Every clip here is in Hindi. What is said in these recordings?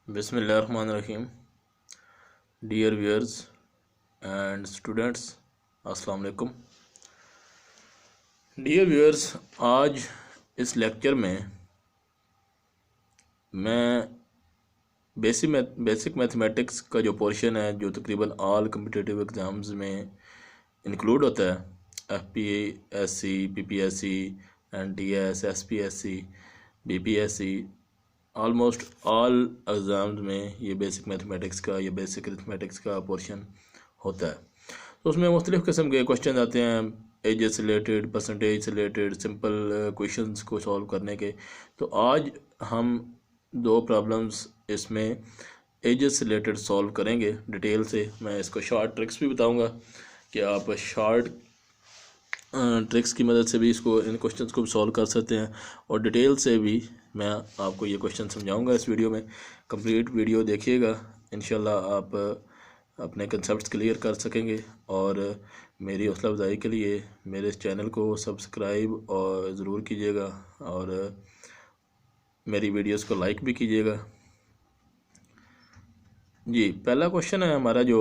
बिस्मिल्लाहिर्रहमानिर्रहीम। डियर व्यूअर्स एंड स्टूडेंट्स, अस्सलाम वालेकुम। डियर व्यूअर्स, आज इस लेक्चर में मैं बेसिक मैथमेटिक्स का जो पोर्शन है, जो तकरीबन ऑल कम्पिटिटिव एग्ज़ाम्स में इंक्लूड होता है, FPSC, PPSC, NTS, SPSC, BPSC, almost all exams में ये बेसिक मैथमेटिक्स का, ये बेसिक अरिथमेटिक्स का पोर्शन होता है। तो उसमें मुख्तलिफ़ किस्म के क्वेश्चन आते हैं, एजेस से रिलेटेड, परसेंटेज से रिलेटेड, सिंपल क्वेश्चंस को सॉल्व करने के। तो आज हम दो प्रॉब्लम्स इसमें एजेस से रिलेटेड सॉल्व करेंगे डिटेल से। मैं इसको शॉर्ट ट्रिक्स भी बताऊंगा कि आप शॉर्ट ट्रिक्स की मदद से भी इन क्वेश्चंस को सॉल्व कर सकते हैं, और डिटेल से भी मैं आपको ये क्वेश्चन समझाऊंगा इस वीडियो में। कंप्लीट वीडियो देखिएगा, इंशाल्लाह आप अपने कंसेप्ट्स क्लियर कर सकेंगे। और मेरी हौसला अफजाई के लिए मेरे इस चैनल को सब्सक्राइब और ज़रूर कीजिएगा, और मेरी वीडियोस को लाइक भी कीजिएगा। जी, पहला क्वेश्चन है हमारा जो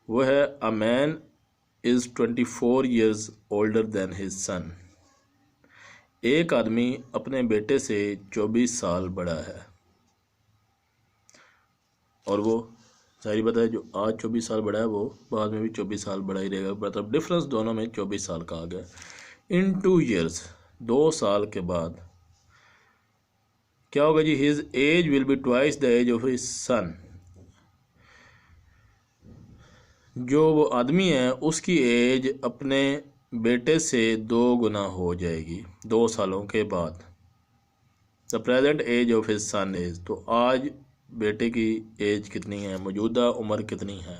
वो है, a man is 24 years older than his son. एक आदमी अपने बेटे से 24 साल बड़ा है, और वो सारी बात है, जो आज 24 साल बड़ा है वो बाद में भी 24 साल बड़ा ही रहेगा। मतलब डिफरेंस दोनों में 24 साल का आ गया। इन 2 years, 2 साल के बाद क्या होगा जी? His age will be twice the age of his son. जो वो आदमी है उसकी एज अपने बेटे से 2 गुना हो जाएगी 2 सालों के बाद। The present age of his son is, तो आज बेटे की एज कितनी है, मौजूदा उम्र कितनी है?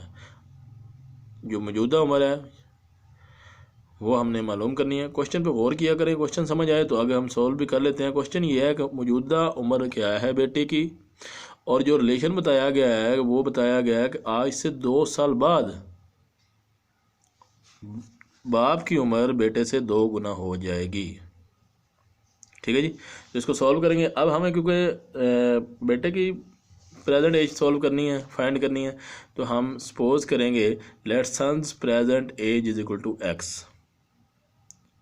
जो मौजूदा उम्र है वो हमने मालूम करनी है। क्वेश्चन पे गौर किया करें, क्वेश्चन समझ आए तो आगे हम सॉल्व भी कर लेते हैं। क्वेश्चन ये है कि मौजूदा उम्र क्या है बेटे की, और जो रिलेशन बताया गया है वो बताया गया है कि आज से 2 साल बाद बाप की उम्र बेटे से 2 गुना हो जाएगी। ठीक है जी, तो इसको सॉल्व करेंगे। अब हमें क्योंकि बेटे की प्रेजेंट एज सॉल्व करनी है, फाइंड करनी है, तो हम सपोज करेंगे let son's present age is equal to X.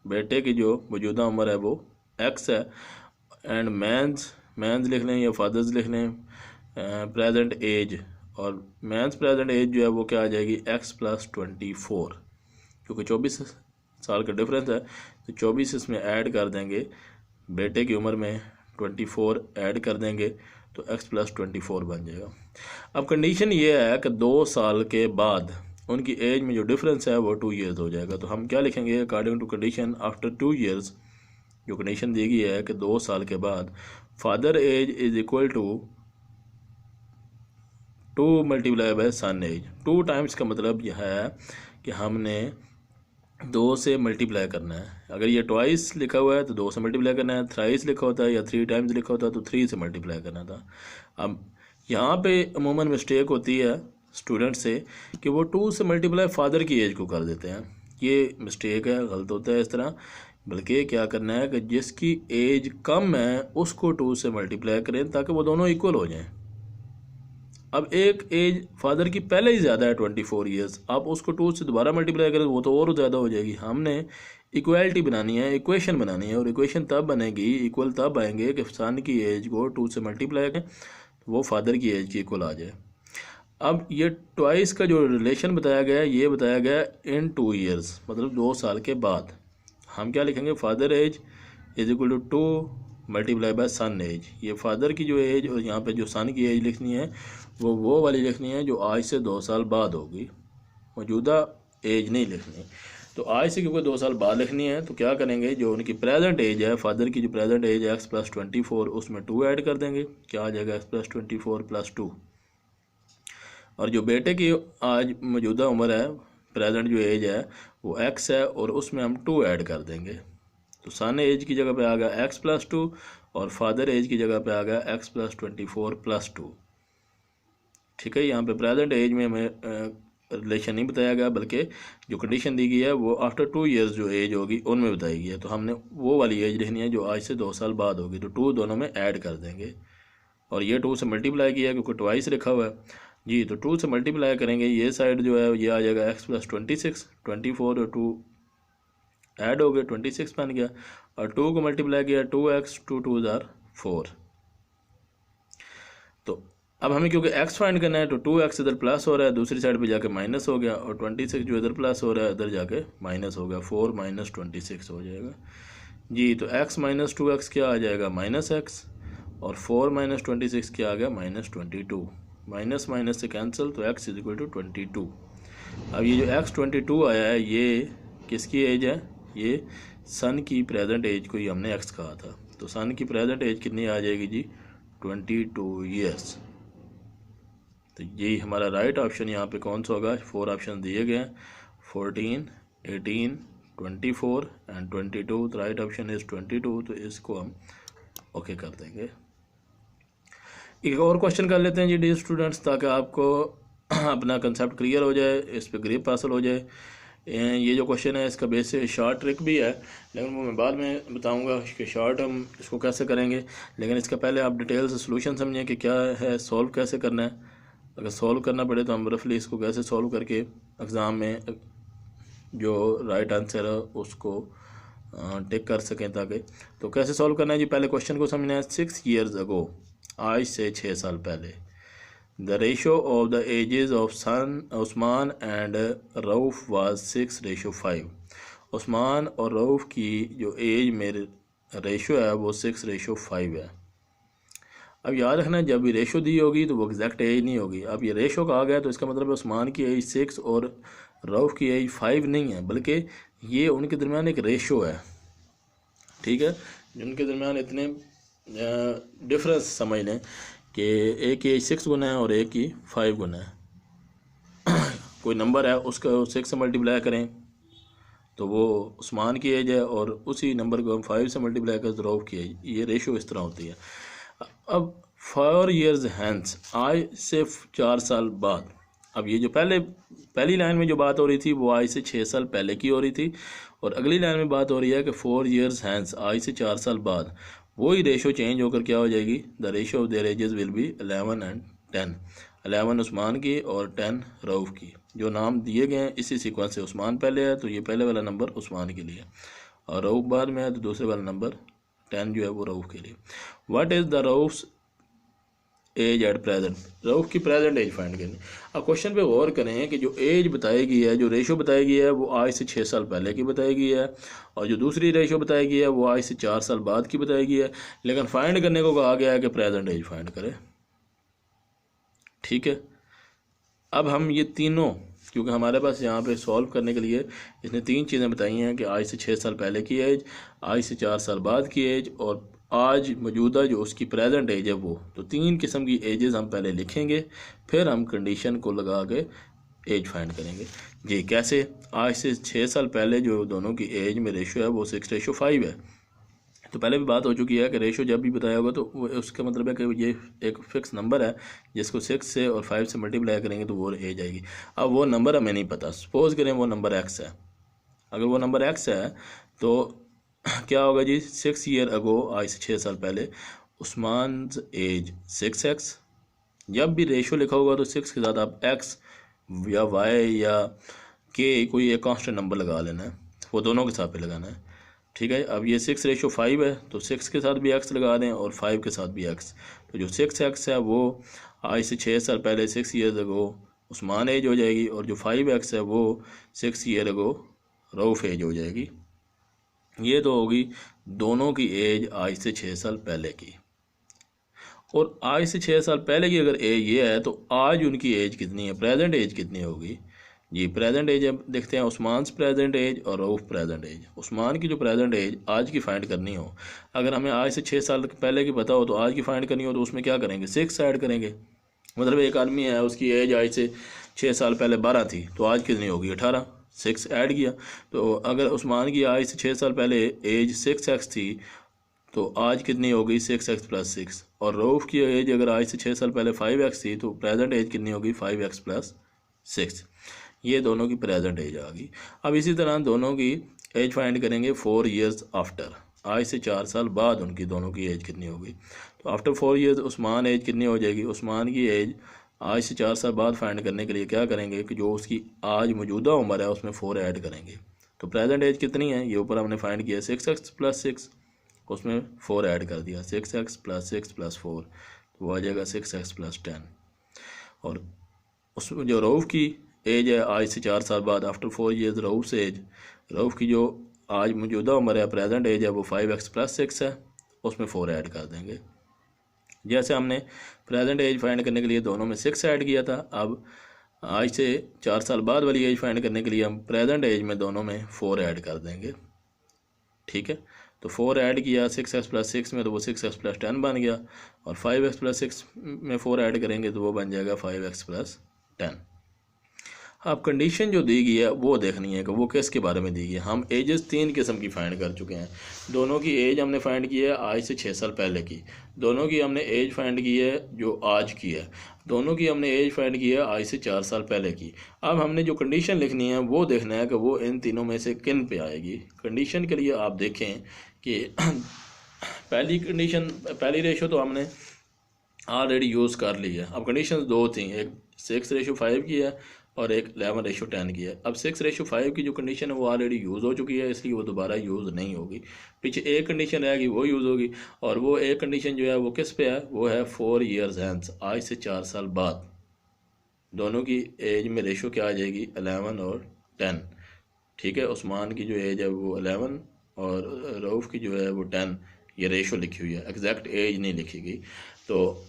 बेटे की जो मौजूदा उम्र है वो एक्स है, एंड मैंस लिख लें या फादर्स लिख लें प्रेजेंट एज, और मैंस प्रेजेंट एज जो है वो क्या आ जाएगी? एक्स प्लस 24, क्योंकि 24 साल का डिफरेंस है, तो 24 इसमें ऐड कर देंगे, बेटे की उम्र में 24 ऐड कर देंगे, तो x प्लस 24 बन जाएगा। अब कंडीशन ये है कि 2 साल के बाद उनकी एज में जो डिफरेंस है वो 2 years हो जाएगा। तो हम क्या लिखेंगे? According to condition after 2 years, जो कंडीशन दी गई है कि 2 साल के बाद father age is equal to 2 multiply by son age. 2 times का मतलब यह है कि हमने 2 से मल्टीप्लाई करना है। अगर ये ट्वाइस लिखा हुआ है तो 2 से मल्टीप्लाई करना है, थ्राइस लिखा होता है या 3 टाइम्स लिखा होता है तो 3 से मल्टीप्लाई करना था। अब यहाँ पे अमूमन मिस्टेक होती है स्टूडेंट से कि वो 2 से मल्टीप्लाई फादर की एज को कर देते हैं। ये मिस्टेक है, गलत होता है इस तरह। बल्कि क्या करना है कि जिसकी एज कम है उसको 2 से मल्टीप्लाई करें ताकि वो दोनों इक्वल हो जाएं। अब एक एज फादर की पहले ही ज़्यादा है 24 years, आप उसको 2 से दोबारा मल्टीप्लाई करें वो तो और ज़्यादा हो जाएगी। हमने इक्वलिटी बनानी है, इक्वेशन बनानी है, और इक्वेशन तब बनेगी, इक्वल तब आएंगे कि सन की एज को 2 से मल्टीप्लाई करें तो वो फादर की एज की इक्वल आ जाए। अब ये ट्वाइस का जो रिलेशन बताया गया है ये बताया गया इन 2 years, मतलब 2 साल के बाद। हम क्या लिखेंगे? Father age is equal to 2 multiply by son age. ये फादर की जो एज और यहाँ पे जो सन की एज लिखनी है वो वाली लिखनी है जो आज से 2 साल बाद होगी, मौजूदा एज नहीं लिखनी। तो आज से क्योंकि 2 साल बाद लिखनी है तो क्या करेंगे? जो उनकी प्रेजेंट एज है, फादर की जो प्रेजेंट एज है एक्स प्लस 24, उसमें 2 ऐड कर देंगे। क्या आ जाएगा? X plus 24 plus 2। और जो बेटे की आज मौजूदा उम्र है, प्रेजेंट जो एज है वो एक्स है, और उसमें हम 2 ऐड कर देंगे। तो सन एज की जगह पे आ गया एक्स प्लस 2, और फादर एज की जगह पे आ गया एक्स प्लस 24 प्लस 2। ठीक है, यहाँ पे प्रेजेंट एज में हमें रिलेशन नहीं बताया गया, बल्कि जो कंडीशन दी गई है वो आफ्टर 2 years जो एज होगी उनमें बताई गई है। तो हमने वो वाली एज लिखनी है जो आज से 2 साल बाद होगी, तो 2 दोनों में ऐड कर देंगे। और ये 2 से मल्टीप्लाई किया क्योंकि ट्वाइस लिखा हुआ है जी। तो 2 से मल्टीप्लाई करेंगे, ये साइड जो है ये आ जाएगा x प्लस 26, 24 और 2 ऐड हो गए 26 बन गया, और 2 को मल्टीप्लाई किया 2x, 2 2 जार 4। तो अब हमें क्योंकि x फाइंड करना है तो 2x इधर प्लस हो रहा है, दूसरी साइड पे जाके माइनस हो गया, और 26 जो इधर प्लस हो रहा है इधर जाके माइनस हो गया, 4 माइनस 26 हो जाएगा जी। तो x माइनस 2x क्या आ जाएगा माइनस x, और 4 माइनस 26 क्या आ गया माइनस 22। माइनस माइनस से कैंसिल, तो x इज इक्वल टू 22। अब ये जो x 22 आया है ये किसकी एज है, ये सन की प्रेजेंट एज को ही हमने x कहा था। तो सन की प्रेजेंट एज कितनी आ जाएगी जी 22 ईयर्स। तो यही हमारा राइट ऑप्शन यहाँ पे कौन सा होगा, 4 ऑप्शन दिए गए हैं 14, 18, 24 एंड 22। तो राइट ऑप्शन इज 22, तो इसको हम ओके कर देंगे। एक और क्वेश्चन कर लेते हैं जी डियर स्टूडेंट्स, ताकि आपको अपना कंसेप्ट क्लियर हो जाए, इस पर ग्रिप हासिल हो जाए। ये जो क्वेश्चन है इसका बेस से शॉर्ट ट्रिक भी है, लेकिन वो मैं बाद में बताऊंगा कि शॉर्ट हम इसको कैसे करेंगे। लेकिन इसका पहले आप डिटेल से सोल्यूशन समझें कि क्या है, सॉल्व कैसे करना है। अगर सॉल्व करना पड़े तो हम रफली इसको कैसे सॉल्व करके एग्ज़ाम में जो राइट आंसर है उसको टिक कर सकें। ताकि तो कैसे सॉल्व करना है जी, पहले क्वेश्चन को समझना है। 6 years ago, आज से 6 साल पहले, the ratio of the ages of son Usman and Rauf was 6:5। Usman और रऊफ़ की जो एज में रेशो है वो 6:5 है। अब याद रखना जब भी रेशो दी होगी तो वो एग्जैक्ट एज नहीं होगी। अब ये रेशो कहा गया तो इसका मतलब है उस्मान की एज 6 और रऊफ़ की एज 5 नहीं है, बल्कि ये उनके दरमियान एक रेशो है। ठीक है, उनके दरमियान इतने डिफरेंस समझ लें कि एक की एज 6 गुना है और एक की 5 गुना है। कोई नंबर है उसका 6 से मल्टीप्लाई करें तो वो उस्मान की एज है, और उसी नंबर को हम 5 से मल्टीप्लाई करें तो रऊफ़ की एज। ये रेशो इस तरह होती है। अब 4 years hence, आज से 4 साल बाद। अब ये जो पहली लाइन में जो बात हो रही थी वो आज से 6 साल पहले की हो रही थी, और अगली लाइन में बात हो रही है कि 4 years hence, आज से 4 साल बाद वही रेशो चेंज होकर क्या हो जाएगी, the ratio of their edges will be 11 and 10। 11 Usman की और 10 रऊफ़ की। जो नाम दिए गए हैं इसी सीक्वेंस से, उस्मान पहले है तो ये पहले वाला नंबर उस्मान के लिए, और रऊफ़ बाद में है तो दूसरे वाला नंबर 10 जो है वो रऊफ़ के लिए। What is the Rauf's age at present, Rauf की प्रेजेंट एज फाइंड करनी। अब क्वेश्चन पे गौर करें कि जो एज बताई गई है, जो रेशो बताई गई है वो आज से 6 साल पहले की बताई गई है, और जो दूसरी रेशो बताई गई है वो आज से 4 साल बाद की बताई गई है। लेकिन फाइंड करने को कहा गया है कि प्रेजेंट एज फाइंड करें। ठीक है, अब हम ये तीनों, क्योंकि हमारे पास यहाँ पे सॉल्व करने के लिए इसने 3 चीज़ें बताई हैं कि आज से 6 साल पहले की एज, आज से 4 साल बाद की एज, और आज मौजूदा जो उसकी प्रेजेंट एज है वो। तो 3 किस्म की एजेस हम पहले लिखेंगे, फिर हम कंडीशन को लगा के एज फाइंड करेंगे जी। कैसे, आज से 6 साल पहले जो दोनों की एज में रेशो है वो 6:5 है। तो पहले भी बात हो चुकी है कि रेशो जब भी बताया होगा तो वो उसका मतलब है कि ये एक फिक्स नंबर है जिसको 6 से और 5 से मल्टीप्लाई करेंगे तो वो एज आएगी। अब वो नंबर हमें नहीं पता, सपोज करें वो नंबर एक्स है। अगर वो नंबर एक्स है तो क्या होगा जी, 6 year ago, आज से 6 साल पहले, उस्मान एज 6x। जब भी रेशो लिखा होगा तो 6 के साथ आप x या y या k कोई एक कांस्टेंट नंबर लगा लेना है, वो दोनों के साथ पे लगाना है। ठीक है, अब ये 6:5 है तो 6 के साथ भी x लगा दें और 5 के साथ भी x। तो जो 6x है वो आज से 6 साल पहले 6 years ago उस्मान एज हो जाएगी, और जो 5x है वो 6 year ago रऊफ़ एज हो जाएगी। ये तो होगी दोनों की एज आज से 6 साल पहले की। और आज से 6 साल पहले की अगर एज ये है तो आज उनकी एज कितनी है, प्रेजेंट एज कितनी होगी जी। प्रेजेंट एज अब देखते हैं, उस्मान प्रेजेंट एज और रऊफ़ प्रेजेंट एज। उस्मान की जो प्रेजेंट एज आज की फाइंड करनी हो, अगर हमें आज से 6 साल पहले की पता हो तो आज की फाइंड करनी हो तो उसमें क्या करेंगे, 6 ऐड करेंगे। मतलब एक आदमी है उसकी एज आज से 6 साल पहले 12 थी तो आज कितनी होगी 18, 6 ऐड किया। तो अगर उस्मान की आज से 6 साल पहले एज 6x थी तो आज कितनी होगी 6x + 6। और रऊफ़ की एज अगर आज से 6 साल पहले 5x थी तो प्रेजेंट एज कितनी होगी 5x + 6। ये दोनों की प्रेजेंट एज आ गई। अब इसी तरह दोनों की एज फाइंड करेंगे 4 years आफ्टर। आज से 4 साल बाद उनकी दोनों की एज कितनी होगी। तो आफ्टर 4 ईयर्स उस्मान एज कितनी हो जाएगी। उस्मान की एज आज से 4 साल बाद फाइंड करने के लिए क्या करेंगे कि जो उसकी आज मौजूदा उम्र है उसमें 4 ऐड करेंगे। तो प्रेजेंट एज कितनी है, ये ऊपर हमने फाइंड किया 6x + 6, उसमें 4 ऐड कर दिया, 6x + 6 + 4, तो वो आ जाएगा 6x + 10। और उसमें जो रऊफ़ की एज है आज से 4 साल बाद, आफ्टर 4 ईयर्स रऊफ़ से एज, रऊफ़ की जो आज मौजूदा उम्र है प्रेजेंट एज है वो 5x + 6 है, उसमें 4 ऐड कर देंगे। जैसे हमने प्रेजेंट एज फाइंड करने के लिए दोनों में 6 ऐड किया था, अब आज से 4 साल बाद वाली एज फाइंड करने के लिए हम प्रेजेंट एज में दोनों में 4 ऐड कर देंगे। ठीक है, तो 4 ऐड किया 6x + 6 में, तो वो 6x + 10 बन गया, और 5x + 6 में 4 ऐड करेंगे तो वो बन जाएगा 5x + 10। अब कंडीशन जो दी गई है वो देखनी है कि वो किसके बारे में दी गई है। हम एजेस 3 किस्म की फ़ाइंड कर चुके हैं। दोनों की एज हमने फ़ाइंड की है आज से 6 साल पहले की, दोनों की हमने एज फाइंड की है जो आज की है, दोनों की हमने एज फाइंड की है आज से 4 साल पहले की। अब हमने जो कंडीशन लिखनी है वो देखना है कि वो इन तीनों में से किन पे आएगी। कंडीशन के लिए आप देखें कि पहली कंडीशन, पहली रेशो तो हमने ऑलरेडी यूज़ कर ली है। अब कंडीशन दो थी, एक 6:5 की है और एक 11:10 की है। अब 6:5 की जो कंडीशन है वो ऑलरेडी यूज़ हो चुकी है, इसलिए वो दोबारा यूज़ नहीं होगी। पीछे एक कंडीशन रहेगी वो यूज़ होगी, और वो एक कंडीशन जो है वो किस पे है, वो है 4 ईयर्स हैंस, आज से 4 साल बाद। दोनों की एज में रेशो क्या आ जाएगी, 11 और 10। ठीक है, उस्मान की जो एज है वो 11 और रऊफ़ की जो है वो 10, ये रेशो लिखी हुई है, एग्जैक्ट एज नहीं लिखी गई। तो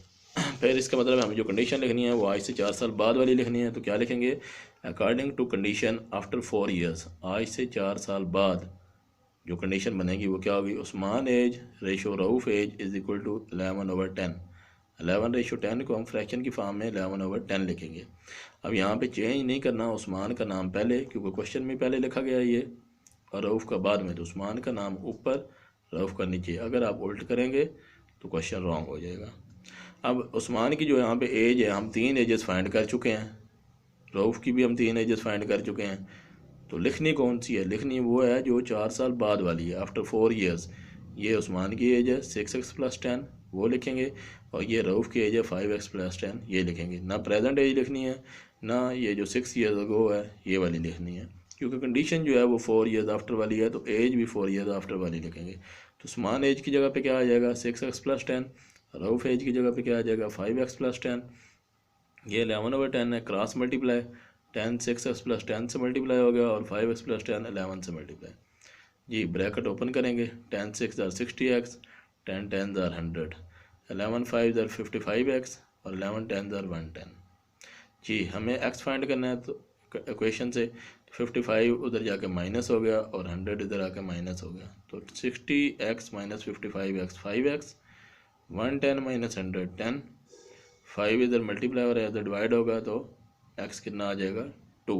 फिर इसका मतलब हमें जो कंडीशन लिखनी है वो आज से 4 साल बाद वाली लिखनी है। तो क्या लिखेंगे, according to condition after 4 years, आज से 4 साल बाद जो कंडीशन बनेगी वो क्या होगी, Usman age ratio Rauf age is equal to 11/10। 11:10 को हम फ्रैक्शन की फॉर्म में 11/10 लिखेंगे। अब यहाँ पे चेंज नहीं करना, उस्मान का नाम पहले, क्योंकि क्वेश्चन में पहले लिखा गया ये, और रऊफ़ का बाद में, तो उस्मान का नाम ऊपर रऊफ़ का नीचे। अगर आप उल्ट करेंगे तो क्वेश्चन रॉन्ग हो जाएगा। अब उस्मान की जो यहाँ पे एज है, हम 3 एजेस फाइंड कर चुके हैं, रऊफ़ की भी हम 3 एजेस फाइंड कर चुके हैं। तो लिखनी कौन सी है, लिखनी वो है जो 4 साल बाद वाली है, आफ्टर 4 ईयर्स। ये उस्मान की एज है 6x + 10, वो लिखेंगे, और ये रऊफ़ की एज है 5x + 10, ये लिखेंगे। ना प्रेजेंट एज लिखनी है, ना ये जो 6 ईयर्स अगो है ये वाली लिखनी है, क्योंकि कंडीशन जो है वो 4 ईयर्स आफ्टर वाली है, तो एज भी 4 ईयर्स आफ्टर वाली लिखेंगे। तो उस्मान एज की जगह पे क्या आ जाएगा, 6x + 10, रऊफ़ एज की जगह पे क्या आ जाएगा, 5x + 10। ये 11/10 है, क्रॉस मल्टीप्लाई, 10 6x + 10 से मल्टीप्लाई हो गया, और 5x + 10 11 से मल्टीप्लाई। जी ब्रैकेट ओपन करेंगे, 10 6 = 60x, 10 10 = 100, 11 5 = 55x, और 11 10 = 110। जी हमें x फाइंड करना है, तो इक्वेशन से 55 उधर जाके माइनस हो गया और 100 इधर आके माइनस हो गया, तो 60x - 55x 5x, 110 - 100 10, 5 इधर मल्टीप्लाई हो रहा है, इधर डिवाइड होगा, तो x कितना आ जाएगा 2।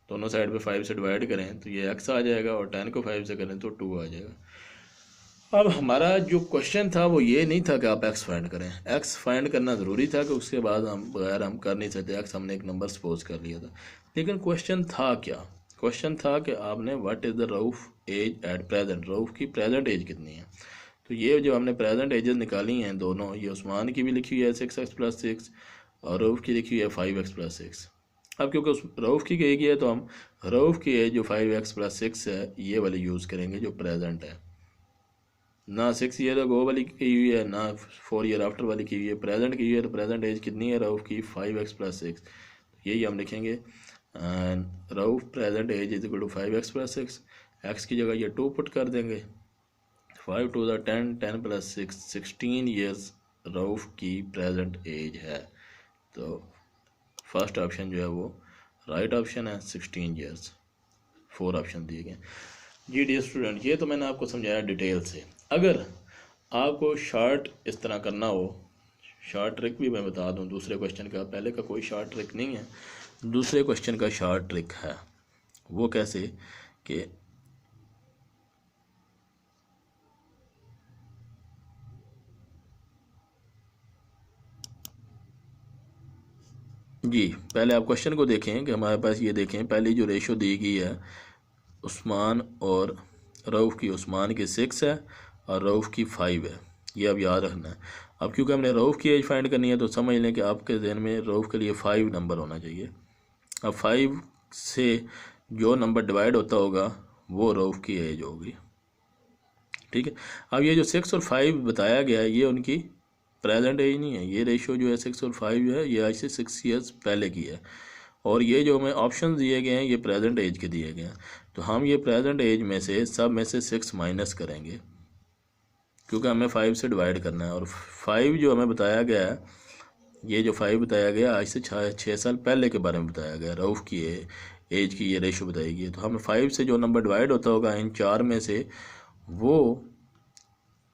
दोनों साइड पे 5 से डिवाइड करें तो ये x आ जाएगा, और 10 को 5 से करें तो 2 आ जाएगा। अब हमारा जो क्वेश्चन था वो ये नहीं था कि आप x फाइंड करें, x फाइंड करना ज़रूरी था कि उसके बाद हम बगैर हम कर नहीं सकते, x हमने एक नंबर सपोज कर लिया था। लेकिन क्वेश्चन था क्या, क्वेश्चन था कि आपने what is the Rauf age at present, Rauf की प्रेजेंट एज कितनी है। तो ये जो हमने प्रेजेंट एजेस निकाली हैं दोनों, ये उस्मान की भी लिखी हुई है 6x + 6, और रऊफ़ की लिखी हुई है 5x + 6। अब क्योंकि उस रऊफ़ की गई है तो हम रऊफ़ की एज जो 5x + 6 है ये वाली यूज़ करेंगे जो प्रेजेंट है, ना 6 ईयर अगो वाली की हुई है, ना 4 ईयर आफ्टर वाली की हुई है, प्रेजेंट की हुई है। तो प्रेजेंट एज कितनी है रऊफ़ की, 5x + 6, यही हम लिखेंगे, Rauf present age is equal to 5x + 6, x की जगह ये 2 पुट कर देंगे, 5 2 = 10, 10 + 6 16 ईयर्स रऊफ़ की प्रेजेंट एज है। तो फर्स्ट ऑप्शन जो है वो राइट ऑप्शन है, 16 ईयर्स। 4 ऑप्शन दिए गए। जी डियर स्टूडेंट, ये तो मैंने आपको समझाया डिटेल से। अगर आपको शार्ट इस तरह करना हो, शार्ट ट्रिक भी मैं बता दूं दूसरे क्वेश्चन का, पहले का कोई शार्ट ट्रिक नहीं है, दूसरे क्वेश्चन का शार्ट ट्रिक है। वो कैसे कि जी पहले आप क्वेश्चन को देखें कि हमारे पास ये देखें, पहली जो रेशो दी गई है उस्मान और रऊफ़ की उस्मान की 6 है और रऊफ़ की 5 है, ये अब याद रखना है। अब क्योंकि हमने रऊफ़ की एज फाइंड करनी है तो समझ लें कि आपके जहन में रऊफ़ के लिए 5 नंबर होना चाहिए। अब 5 से जो नंबर डिवाइड होता होगा वो रऊफ़ की एज होगी, ठीक है। अब ये जो 6 और 5 बताया गया है ये उनकी प्रेजेंट एज नहीं है, ये रेशियो जो है 6 और 5 जो है ये आज से 6 ईयर्स पहले की है, और ये जो हमें ऑप्शन दिए गए हैं ये प्रेजेंट एज के दिए गए हैं। तो हम ये प्रेजेंट एज में से सब में से 6 माइनस करेंगे क्योंकि हमें 5 से डिवाइड करना है, और 5 जो हमें बताया गया है, ये जो 5 बताया गया आज से 6 साल पहले के बारे में बताया गया, रऊफ़ की एज की ये रेशो बताई गई है। तो हमें 5 से जो नंबर डिवाइड होता होगा इन 4 में से वो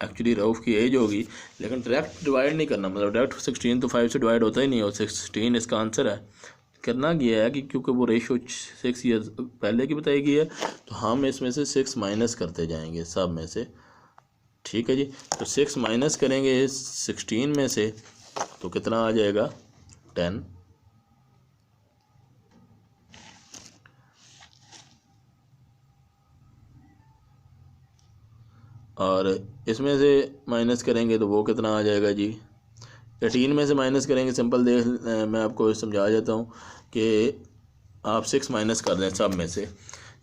एक्चुअली रऊफ़ की एज होगी, लेकिन डायरेक्ट डिवाइड नहीं करना, मतलब डायरेक्ट 16 तो 5 से डिवाइड होता ही नहीं है, और 16 इसका आंसर है। करना गया है कि क्योंकि वो रेशो 6 ईयर्स पहले की बताई गई है तो हम इसमें से 6 माइनस करते जाएंगे सब में से, ठीक है जी। तो 6 माइनस करेंगे 16 में से तो कितना आ जाएगा 10, और इसमें से माइनस करेंगे तो वो कितना आ जाएगा जी 18 में से माइनस करेंगे, सिंपल देख मैं आपको समझा जाता हूँ कि आप 6 माइनस कर दें सब में से,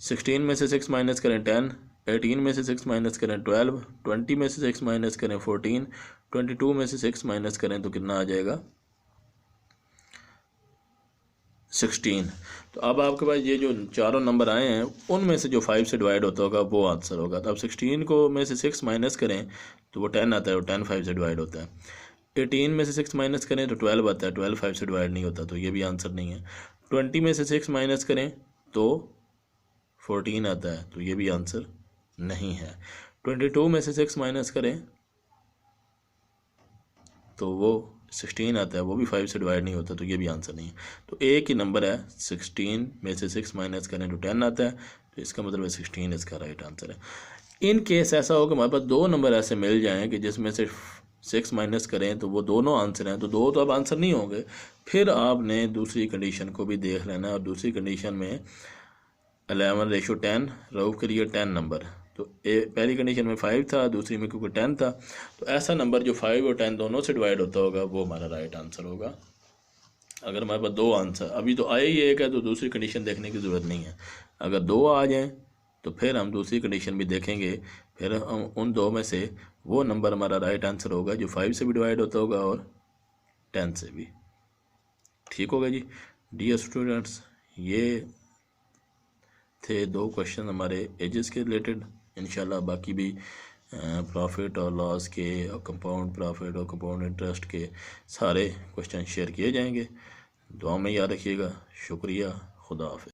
16 में से 6 माइनस करें 10, 18 में से 6 माइनस करें 12, 20 में से 6 माइनस करें 14, 22 में से 6 माइनस करें तो कितना आ जाएगा 16। तो अब आपके पास ये जो चारों नंबर आए हैं उनमें से जो 5 से डिवाइड होता होगा वो आंसर होगा। तो अब 16 को में से 6 माइनस करें तो वो 10 आता है, और 10 5 से डिवाइड होता है। 18 में से 6 माइनस करें तो 12 आता है, 12 5 से डिवाइड नहीं होता, तो ये भी आंसर नहीं है। 20 में से 6 माइनस करें तो 14 आता है, तो ये भी आंसर नहीं है। 22 में से 6 माइनस करें तो वो 16 आता है, वो भी 5 से डिवाइड नहीं होता, तो ये भी आंसर नहीं है। तो एक ही नंबर है, 16 में से 6 माइनस करें तो 10 आता है, तो इसका मतलब है 16 इसका राइट आंसर है। इन केस ऐसा होगा हमारे पास दो नंबर ऐसे मिल जाएं कि जिसमें से 6 माइनस करें तो वो दोनों आंसर हैं, तो दो तो अब आंसर नहीं होंगे, फिर आपने दूसरी कंडीशन को भी देख लेना है, और दूसरी कंडीशन में 11:10 रऊफ़ के लिए 10 नंबर, तो पहली कंडीशन में 5 था, दूसरी में क्योंकि 10 था, तो ऐसा नंबर जो 5 और 10 दोनों से डिवाइड होता होगा वो हमारा राइट आंसर होगा। अगर हमारे पास दो आंसर अभी तो आए ही एक है तो दूसरी कंडीशन देखने की ज़रूरत नहीं है, अगर दो आ जाएं तो फिर हम दूसरी कंडीशन भी देखेंगे, फिर हम उन दो में से वो नंबर हमारा राइट आंसर होगा जो 5 से भी डिवाइड होता होगा और 10 से भी। ठीक होगा जी। डियर स्टूडेंट्स, ये थे दो क्वेश्चन हमारे एजेस के रिलेटेड। इंशाल्लाह बाकी भी प्रॉफिट और लॉस के और कंपाउंड प्रॉफिट और कंपाउंड इंटरेस्ट के सारे क्वेश्चन शेयर किए जाएंगे। दुआ में याद रखिएगा। शुक्रिया। खुदा हाफिज़।